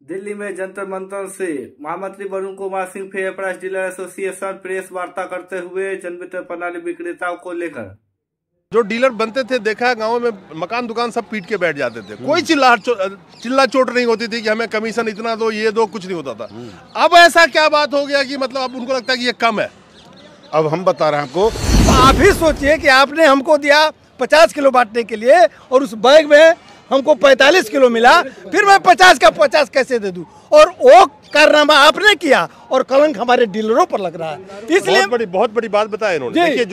दिल्ली में जंतर मंतर से महामंत्री Varun Kumar Singh fair price dealer association press वार्ता करते हुए जन वितरण प्रणाली विक्रेताओं को लेकर जो डीलर बनते थे, देखा है गाँव में मकान दुकान सब पीट के बैठ जाते थे। कोई चिल्ला चोट नहीं होती थी कि हमें कमीशन इतना दो, ये दो, कुछ नहीं होता था। अब ऐसा क्या बात हो गया कि मतलब अब उनको लगता है कि ये कम है। अब हम बता रहे हैं आपको, आप ही सोचिए कि आपने हमको दिया 50 किलो बांटने के लिए और उस बैग में हमको 45 किलो मिला, फिर मैं 50 का 50 कैसे दे दूं? और वो कारनामा आपने किया और कलंक हमारे डीलरों पर लग रहा है। इसलिए बहुत बड़ी बात बताया इन्होंने। देखिए,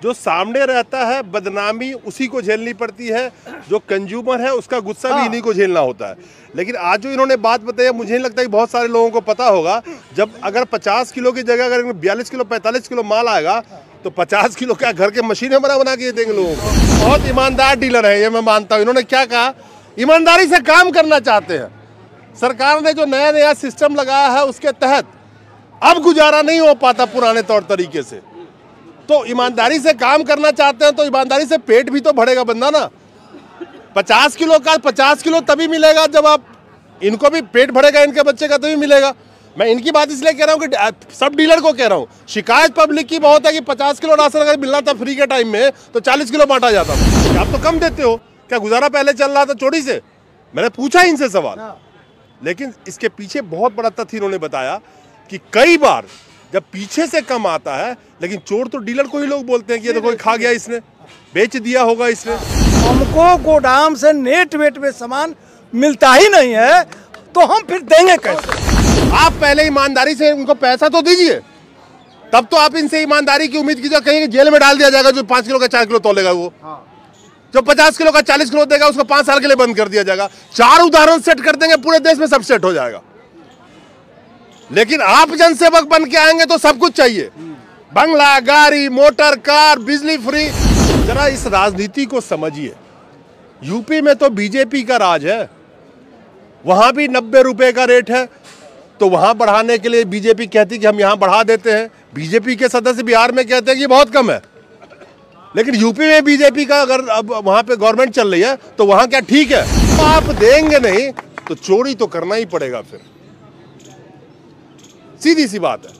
जो सामने रहता है बदनामी उसी को झेलनी पड़ती है, जो कंज्यूमर है उसका गुस्सा भी इन्हीं को झेलना होता है। लेकिन आज जो इन्होंने बात बताई, मुझे नहीं लगता कि बहुत सारे लोगों को पता होगा। जब अगर 50 किलो की जगह अगर 42 किलो 45 किलो माल आएगा तो 50 किलो क्या घर के मशीनें बना के देंगे लोगों को। बहुत ईमानदार डीलर है, ये मैं मानता हूँ। इन्होंने क्या कहा, ईमानदारी से काम करना चाहते हैं। सरकार ने जो नया सिस्टम लगाया है उसके तहत अब गुजारा नहीं हो पाता पुराने तौर तरीके से, तो ईमानदारी से काम करना चाहते हैं तो ईमानदारी से पेट भी तो भरेगा बंदा ना। 50 किलो का 50 किलो तभी मिलेगा जब आप, इनको भी पेट भरेगा, इनके बच्चे का तभी मिलेगा। मैं इनकी बात इसलिए कह रहा हूँ कि सब डीलर को कह रहा हूँ, शिकायत पब्लिक की बहुत है कि 50 किलो राशन अगर मिलना था फ्री के टाइम में तो 40 किलो बांटा जाता था। आप तो कम देते हो, क्या गुजारा पहले चल रहा था चोरी से? मैंने पूछा इनसे सवाल, लेकिन इसके पीछे बहुत बड़ा तथ्य इन्होंने बताया कि कई बार जब पीछे से कम आता है, लेकिन चोर तो डीलर को ही लोग बोलते हैं कि ये तो कोई खा गया, इसने बेच दिया होगा इसने। हमको गोदाम से नेट वेट में सामान मिलता ही नहीं है तो हम फिर देंगे कैसे? आप पहले ईमानदारी से उनको पैसा तो दीजिए, तब तो आप इनसे ईमानदारी की उम्मीद कीजिए। कहीं जेल में डाल दिया जाएगा जो 5 किलो का 4 किलो तोलेगा, वो जो 50 किलो का 40 किलो देगा उसको 5 साल के लिए बंद कर दिया जाएगा। 4 उदाहरण सेट कर देंगे, पूरे देश में सब सेट हो जाएगा। लेकिन आप जनसेवक बन के आएंगे तो सब कुछ चाहिए, बंगला, गाड़ी, मोटर, कार, बिजली फ्री। जरा इस राजनीति को समझिए। यूपी में तो बीजेपी का राज है, वहां भी 90 रुपए का रेट है, तो वहां बढ़ाने के लिए बीजेपी कहती कि हम यहां बढ़ा देते हैं। बीजेपी के सदस्य बिहार में कहते हैं कि बहुत कम है, लेकिन यूपी में बीजेपी का अगर अब वहां पे गवर्नमेंट चल रही है तो वहां क्या ठीक है? तो आप देंगे नहीं तो चोरी तो करना ही पड़ेगा फिर। सीधी सी बात है,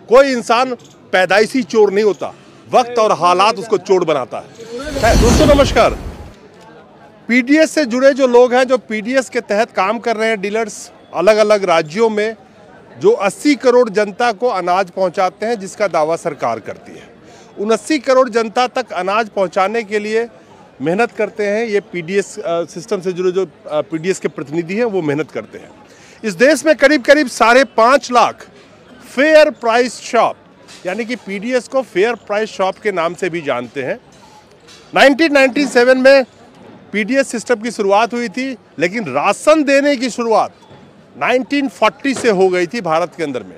कोई इंसान पैदाइशी चोर नहीं होता, वक्त और हालात उसको चोर बनाता है। दोस्तों नमस्कार। पीडीएस से जुड़े जो लोग हैं, जो पीडीएस के तहत काम कर रहे हैं डीलर्स अलग अलग राज्यों में, जो 80 करोड़ जनता को अनाज पहुंचाते हैं, जिसका दावा सरकार करती है। उन 80 करोड़ जनता तक अनाज पहुंचाने के लिए मेहनत करते हैं। ये पीडीएस सिस्टम से जुड़े जो पीडीएस के प्रतिनिधि हैं वो मेहनत करते हैं। इस देश में करीब 5.5 लाख फेयर प्राइस शॉप, यानी कि पीडीएस को फेयर प्राइस शॉप के नाम से भी जानते हैं। 1997 में पीडीएस सिस्टम की शुरुआत हुई थी, लेकिन राशन देने की शुरुआत 1940 से हो गई थी भारत के अंदर में।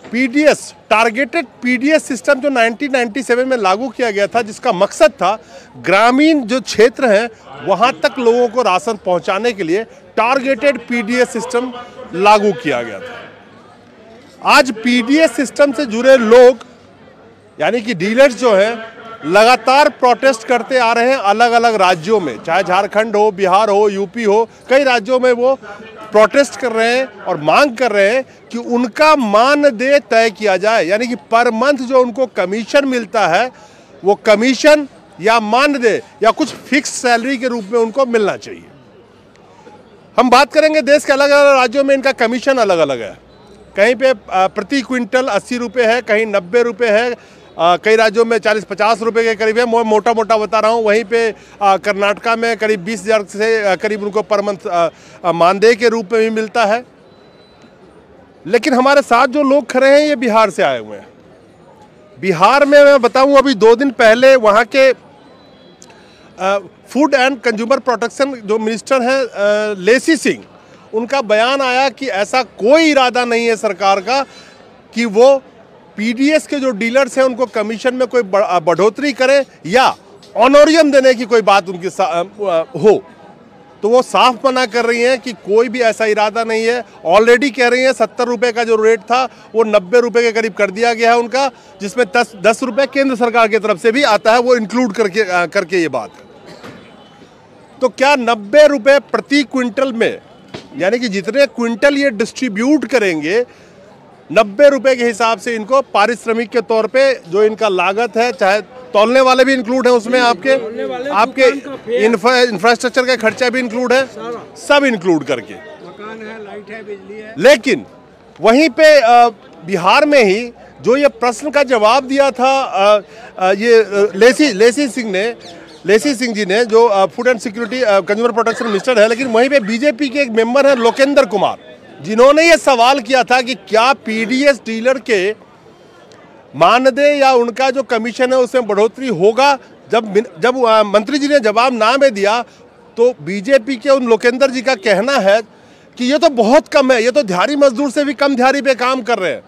पीडीएस, टारगेटेड पीडीएस सिस्टम जो 1997 में लागू किया गया था, जिसका मकसद था ग्रामीण जो क्षेत्र हैं वहां तक लोगों को राशन पहुंचाने के लिए टारगेटेड पीडीएस सिस्टम लागू किया गया था। आज पीडीएस सिस्टम से जुड़े लोग यानी कि डीलर्स जो हैं लगातार प्रोटेस्ट करते आ रहे हैं अलग अलग राज्यों में, चाहे झारखंड हो, बिहार हो, यूपी हो, कई राज्यों में वो प्रोटेस्ट कर रहे हैं और मांग कर रहे हैं कि उनका मानदेय तय किया जाए, यानी कि पर मंथ जो उनको कमीशन मिलता है वो कमीशन या मानदेय या कुछ फिक्स सैलरी के रूप में उनको मिलना चाहिए। हम बात करेंगे देश के अलग अलग राज्यों में इनका कमीशन अलग अलग है। कहीं पे प्रति क्विंटल 80 रुपये है, कहीं 90 रुपये है, कई राज्यों में 40-50 रुपये के करीब है। मोटा मोटा बता रहा हूँ। वहीं पे कर्नाटका में करीब 20,000 से करीब उनको पर मंथ मानदेय के रूप में भी मिलता है। लेकिन हमारे साथ जो लोग खड़े हैं ये बिहार से आए हुए हैं। बिहार में मैं बताऊँ, अभी 2 दिन पहले वहाँ के फूड एंड कंज्यूमर प्रोटेक्शन जो मिनिस्टर हैं लेसी सिंह, उनका बयान आया कि ऐसा कोई इरादा नहीं है सरकार का कि वो पीडीएस के जो डीलर्स हैं उनको कमीशन में कोई बढ़ोतरी करे या ऑनोरियम देने की कोई बात उनकी हो। तो वो साफ मना कर रही हैं कि कोई भी ऐसा इरादा नहीं है। ऑलरेडी कह रही हैं 70 रुपये का जो रेट था वो 90 रुपये के करीब कर दिया गया है उनका, जिसमें 10 रुपये केंद्र सरकार की तरफ से भी आता है, वो इंक्लूड करके ये बात है। तो क्या 90 रुपये प्रति क्विंटल में यानी कि जितने क्विंटल ये डिस्ट्रीब्यूट करेंगे 90 रुपए के हिसाब से इनको पारिश्रमिक के तौर पे जो इनका लागत है, चाहे तौलने वाले भी इंक्लूड है उसमें, आपके इंफ्रास्ट्रक्चर का खर्चा भी इंक्लूड है, सब इंक्लूड करके। मकान है, लाइट है, बिजली है। लेकिन वहीं पे बिहार में ही जो ये प्रश्न का जवाब दिया था ये लेसी सिंह जी ने, जो food and security consumer protection minister है, लेकिन वहीं पे बीजेपी के एक मेंबर है लोकेंद्र कुमार, जिन्होंने ये सवाल किया था कि क्या पीडीएस डीलर के मानदेय या उनका जो कमीशन है उसमें बढ़ोतरी होगा। जब मंत्री जी ने जवाब ना में दिया तो बीजेपी के उन लोकेंद्र जी का कहना है कि ये तो बहुत कम है, ये तो दिहाड़ी मजदूर से भी कम दिहाड़ी पे काम कर रहे हैं।